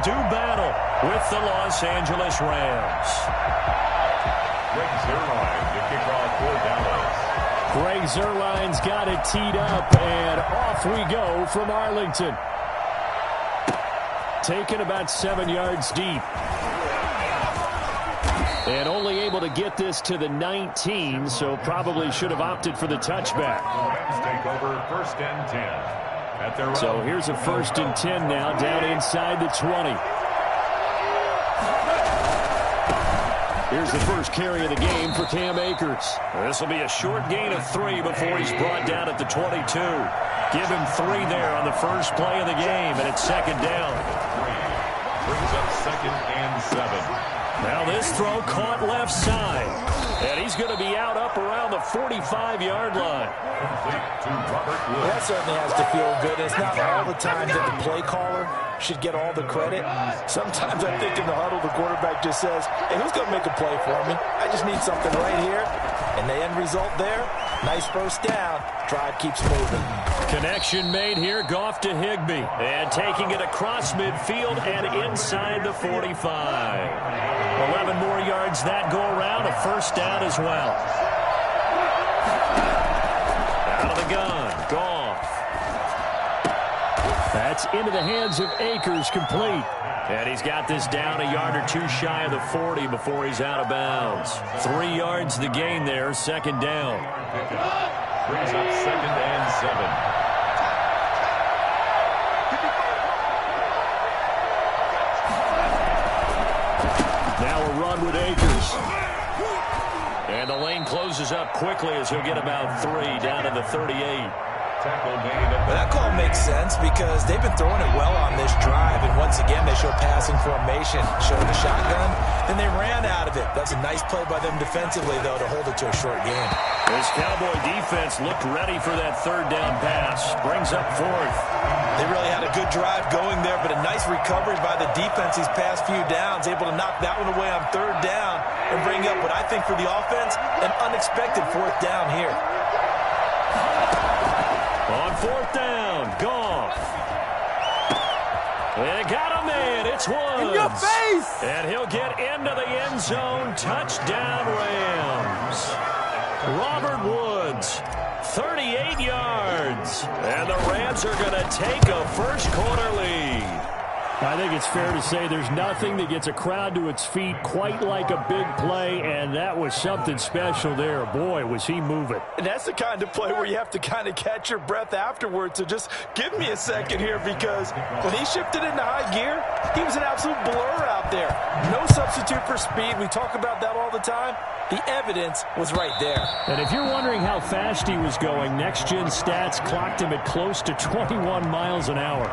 do battle with the Los Angeles Rams. Greg Zuerlein to kick off for Dallas. Greg Zuerlein's got it teed up, and off we go from Arlington. Taken about 7 yards deep. And only able to get this to the 19, so probably should have opted for the touchback. Rams take over 1st and 10. At their So here's a 1st and 10 now, down inside the 20. Here's the first carry of the game for Cam Akers. This will be a short gain of 3 before he's brought down at the 22. Give him 3 there on the first play of the game, and it's 2nd down. brings up 2nd and 7. Now this throw caught left side. And he's going to be out up around the 45-yard line. Complete to Robert Woods. That certainly has to feel good. It's not all the time that the play caller should get all the credit. Sometimes I think in the huddle, the quarterback just says, hey, who's going to make a play for me? I just need something right here. And the end result there, nice first down. Drive keeps moving. Connection made here, Goff to Higbee. And taking it across midfield and inside the 45. 11 more yards that go around, a first down as well. Out of the gun, Goff. That's into the hands of Akers, complete. And he's got this down a yard or 2 shy of the 40 before he's out of bounds. 3 yards the gain there, 2nd down. Brings up 2nd and 7. Now a run with Akers. And the lane closes up quickly as he'll get about 3 down to the 38. Tackle made. But that call makes sense because they've been throwing it well on this drive, and once again they show passing formation, showing the shotgun, then they ran out of it. That's a nice play by them defensively, though, to hold it to a short game. This Cowboy defense looked ready for that 3rd down pass. Brings up 4th. They really had a good drive going there, but a nice recovery by the defense these past few downs, able to knock that one away on 3rd down and bring up what I think for the offense, an unexpected 4th down here. On 4th down, Goff. They got him in. It's Woods. In your face! And he'll get into the end zone. Touchdown, Rams. Robert Woods, 38 yards. And the Rams are going to take a first-quarter lead. I think it's fair to say there's nothing that gets a crowd to its feet quite like a big play, and that was something special there. Boy, was he moving. And that's the kind of play where you have to kind of catch your breath afterwards. So just give me a second here, because when he shifted into high gear, he was an absolute blur out there. No substitute for speed. We talk about that all the time. The evidence was right there. And if you're wondering how fast he was going, Next Gen Stats clocked him at close to 21 miles an hour.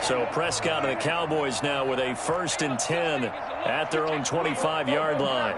So Prescott and the Cowboys now with a 1st and 10 at their own 25-yard line.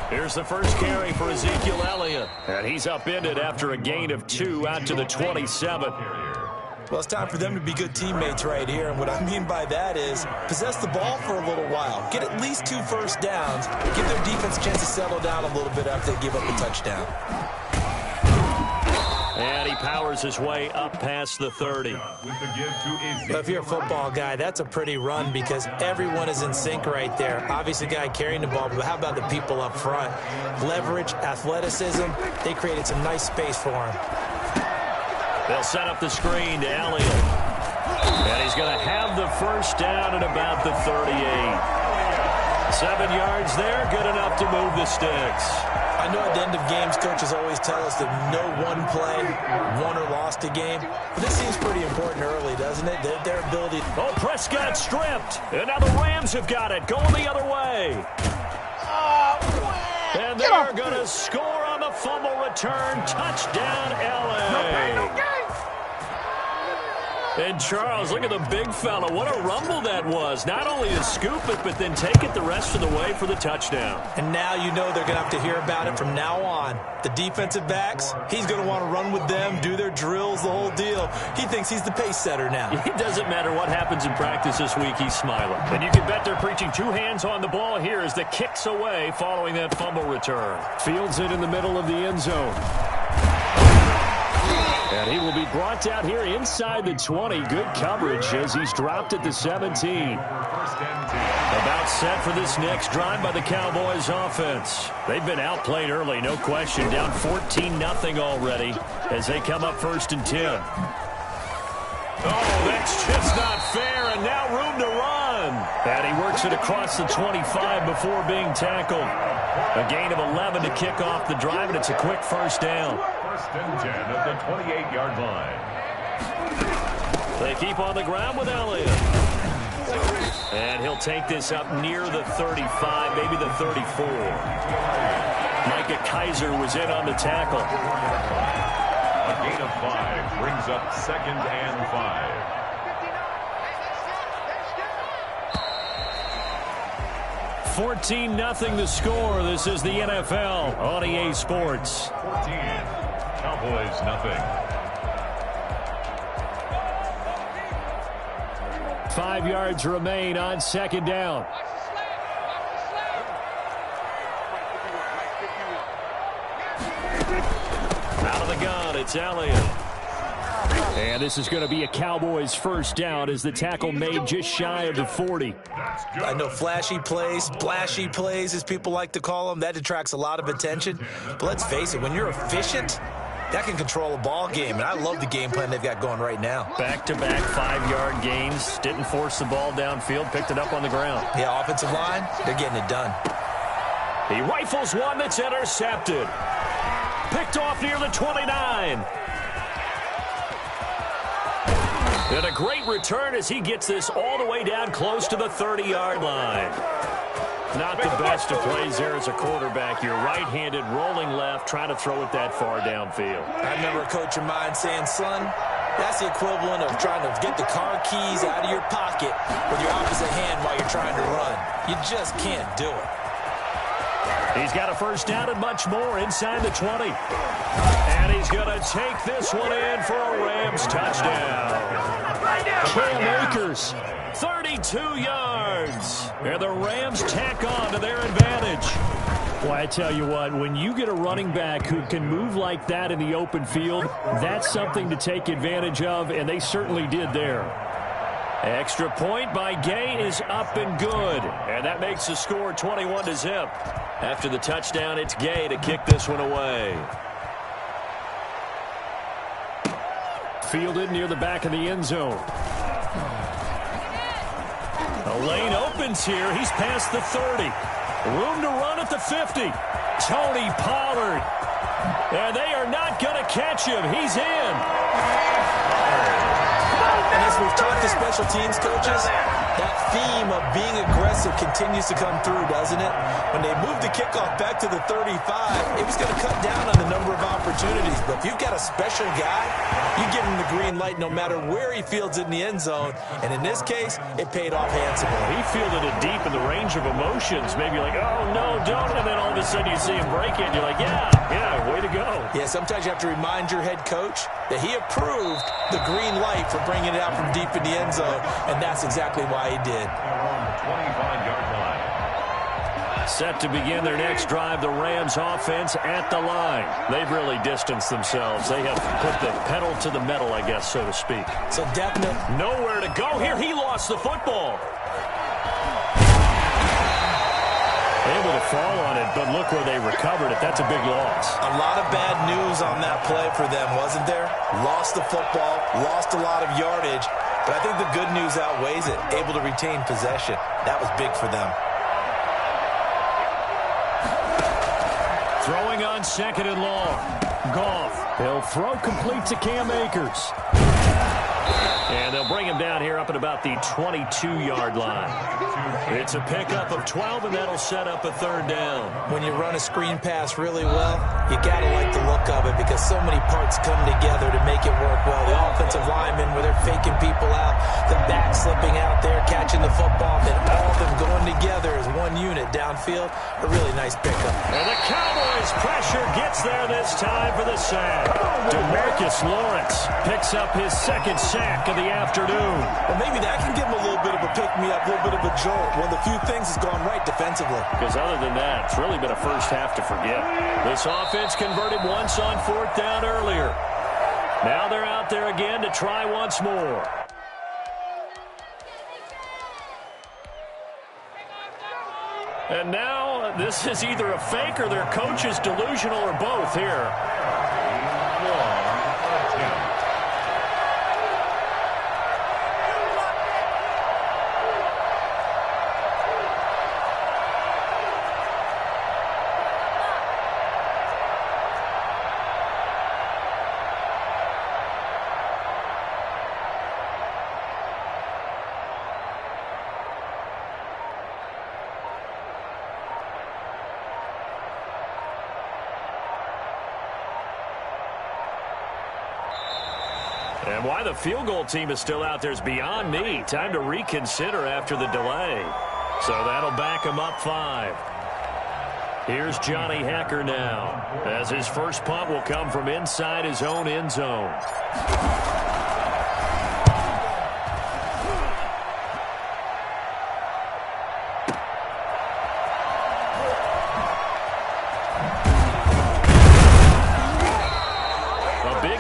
Here's the first carry for Ezekiel Elliott. And he's upended after a gain of 2 out to the 27. Well, it's time for them to be good teammates right here. And what I mean by that is possess the ball for a little while. Get at least 2 first downs. Give their defense a chance to settle down a little bit after they give up a touchdown. And he powers his way up past the 30. But if you're a football guy, that's a pretty run because everyone is in sync right there. Obviously, the guy carrying the ball, but how about the people up front? Leverage, athleticism, they created some nice space for him. They'll set up the screen to Elliott. And he's going to have the first down at about the 38. 7 yards there, good enough to move the sticks. I know at the end of games, coaches always tell us that no one play won or lost a game. But this seems pretty important early, doesn't it? Their ability. Oh, Prescott stripped. And now the Rams have got it, going the other way. And they're going to score on the fumble return. Touchdown, LA. And Charles, look at the big fella. What a rumble that was. Not only to scoop it, but then take it the rest of the way for the touchdown. And now you know they're going to have to hear about it from now on. The defensive backs, he's going to want to run with them, do their drills, the whole deal. He thinks he's the pace setter now. It doesn't matter what happens in practice this week, he's smiling. And you can bet they're preaching 2 hands on the ball here as the kick's away following that fumble return. Fields it in the middle of the end zone. He will be brought down here inside the 20. Good coverage as he's dropped at the 17. About set for this next drive by the Cowboys offense. They've been outplayed early, no question. Down 14-0 already as they come up 1st and 10. Oh, that's just not fair, and now room to run. And he works it across the 25 before being tackled. A gain of 11 to kick off the drive, and it's a quick first down. 1st and 10 at the 28-yard line. They keep on the ground with Elliott. And he'll take this up near the 35, maybe the 34. Micah Kaiser was in on the tackle. A gain of 5 brings up 2nd and 5. 14-0 the score. This is the NFL on EA Sports. 14. Cowboys nothing. 5 yards remain on 2nd down. Out of the gun, it's Elliott. And this is going to be a Cowboys first down as the tackle made just shy of the 40. I know flashy plays, splashy plays, as people like to call them, that attracts a lot of attention. But let's face it, when you're efficient, that can control a ball game, and I love the game plan they've got going right now. Back-to-back 5-yard gains. Didn't force the ball downfield. Picked it up on the ground. Yeah, offensive line, they're getting it done. He rifles one that's intercepted. Picked off near the 29. And a great return as he gets this all the way down close to the 30-yard line. Not the best of plays there as a quarterback. You're right-handed, rolling left, trying to throw it that far downfield. I remember a coach of mine saying, son, that's the equivalent of trying to get the car keys out of your pocket with your opposite hand while you're trying to run. You just can't do it. He's got a first down and much more inside the 20. And he's going to take this one in for a Rams touchdown. Cam Akers, 32 yards. And the Rams tack on to their advantage. Well, I tell you what, when you get a running back who can move like that in the open field, that's something to take advantage of, and they certainly did there. Extra point by Gay is up and good. And that makes the score 21-0. After the touchdown, it's Gay to kick this one away. Fielded near the back of the end zone. The lane opens here. He's past the 30. Room to run at the 50. Tony Pollard. And they are not going to catch him. He's in. And as we've talked to special teams coaches, that theme of being aggressive continues to come through, doesn't it? When they moved the kickoff back to the 35, it was going to cut down on the number of opportunities. But if you've got a special guy, you give him the green light no matter where he fields it in the end zone. And in this case, it paid off handsomely. He fielded it deep in the range of emotions. Maybe you're like, oh, no, don't. And then all of a sudden you see him break it. And you're like, yeah, way to go. Yeah, sometimes you have to remind your head coach that he approved the green light for bringing it out from deep in the end zone. And that's exactly why he did. 25-yard line. Set to begin their next drive, the Rams offense at the line. They've really distanced themselves. They have put the pedal to the metal, I guess, so to speak. So definitely nowhere to go here. He lost the football. Able to fall on it, but look where they recovered it. That's a big loss. A lot of bad news on that play for them, wasn't there? Lost the football, lost a lot of yardage, but I think the good news outweighs it. Able to retain possession. That was big for them. Throwing on 2nd and long. Goff. He'll throw complete to Cam Akers. And they'll bring him down here up at about the 22-yard line. It's a pickup of 12, and that'll set up a 3rd down. When you run a screen pass really well, you got to like the look of it because so many parts come together to make it work well. The offensive linemen, where they're faking people out, the back slipping out there, catching the football, then all of them going together as one unit downfield. A really nice pickup. And the Cowboys' pressure gets there this time for the sack. DeMarcus Lawrence picks up his 2nd sack of the afternoon. Well, maybe that can give him a little bit of a pick-me-up, a little bit of a jolt. One of the few things that's gone right defensively. Because other than that, it's really been a first half to forget. This offense converted once on 4th down earlier. Now they're out there again to try once more. And now this is either a fake or their coach is delusional or both here. And why the field goal team is still out there is beyond me. Time to reconsider after the delay. So that'll back him up 5. Here's Johnny Hekker now, as his first punt will come from inside his own end zone.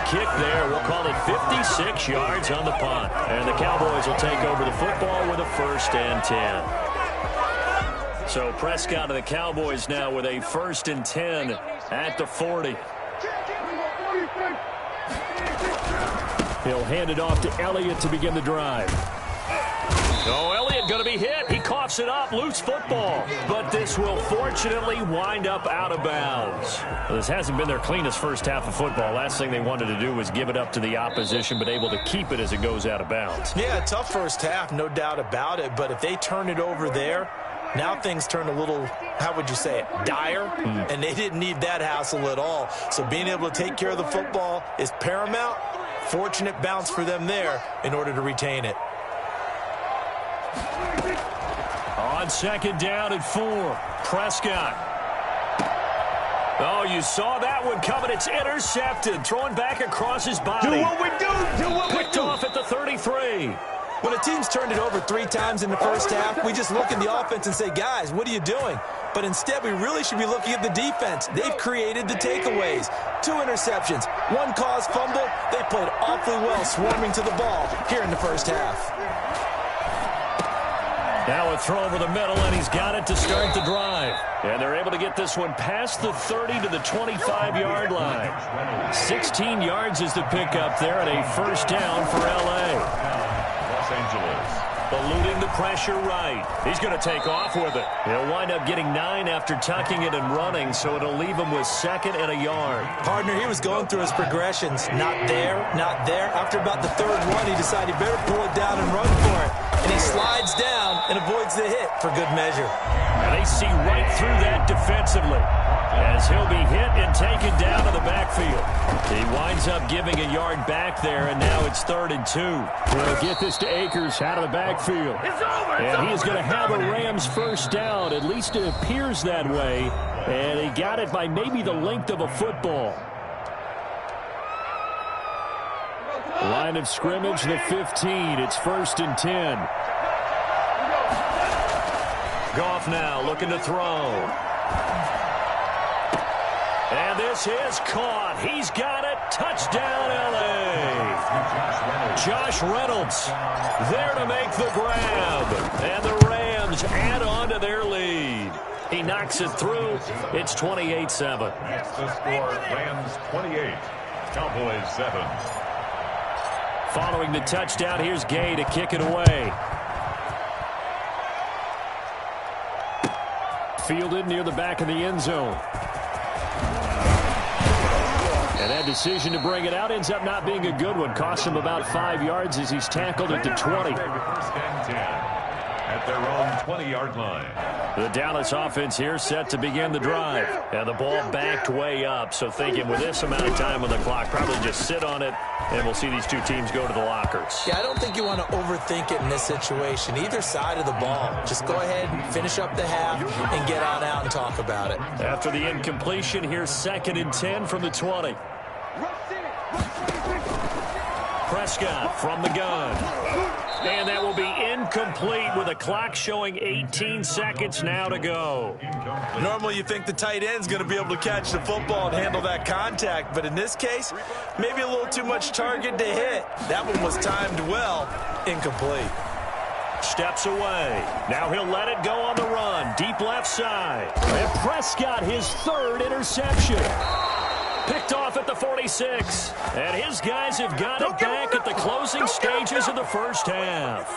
Kick there. We'll call it 56 yards on the punt. And the Cowboys will take over the football with a 1st and 10. So Prescott of the Cowboys now with a 1st and 10 at the 40. He'll hand it off to Elliott to begin the drive. Oh, Elliott going to be hit. He coughs it up. Loose football. But this will fortunately wind up out of bounds. Well, this hasn't been their cleanest first half of football. Last thing they wanted to do was give it up to the opposition, but able to keep it as it goes out of bounds. Yeah, tough first half, no doubt about it. But if they turn it over there, now things turn a little, how would you say it, dire? And they didn't need that hassle at all. So being able to take care of the football is paramount. Fortunate bounce for them there in order to retain it. On 2nd down and 4, Prescott. Oh, you saw that one coming. It's intercepted. Throwing back across his body. Do what we do. Do what we do. Picked off at the 33. When a team's turned it over 3 times in the first half, we just look at the offense and say, guys, what are you doing? But instead, we really should be looking at the defense. They've created the takeaways. 2 interceptions, 1 caused fumble. They played awfully well swarming to the ball here in the first half. Now a throw over the middle, and he's got it to start the drive. And they're able to get this one past the 30 to the 25-yard line. 16 yards is the pickup there, and a 1st down for L.A. Los Angeles. Eluding the pressure right. He's going to take off with it. He'll wind up getting 9 after tucking it and running, so it'll leave him with 2nd and a yard. Partner, he was going through his progressions. Not there, not there. After about the 3rd one, he decided he better pull it down and run for it. And he slides down and avoids the hit for good measure. And they see right through that defensively as he'll be hit and taken down to the backfield. He winds up giving a yard back there, and now it's 3rd and 2. We'll get this to Akers out of the backfield. And he is going to have a Rams 1st down. At least it appears that way. And he got it by maybe the length of a football. Line of scrimmage, the 15. It's 1st and 10. Goff now looking to throw. And this is caught. He's got it. Touchdown, L.A. Josh Reynolds there to make the grab. And the Rams add on to their lead. He knocks it through. It's 28-7. That's the score. Rams 28, Cowboys 7. Following the touchdown, here's Gay to kick it away. Fielded near the back of the end zone. And that decision to bring it out ends up not being a good one. Costs him about 5 yards as he's tackled at the 20. 1st and 10 at their own 20-yard line. The Dallas offense here set to begin the drive. And the ball backed way up. So thinking with this amount of time on the clock, probably just sit on it, and we'll see these 2 teams go to the lockers. Yeah, I don't think you want to overthink it in this situation. Either side of the ball. Just go ahead and finish up the half and get on out and talk about it. After the incompletion, here's 2nd and 10 from the 20. Prescott from the gun. And that will be incomplete with a clock showing 18 seconds now to go. Normally you think the tight end's going to be able to catch the football and handle that contact, but in this case, maybe a little too much target to hit. That one was timed well, incomplete. Steps away. Now he'll let it go on the run. Deep left side. And Prescott, his third interception. Picked off at the 46. And his guys have got it back at the closing stages of the first half.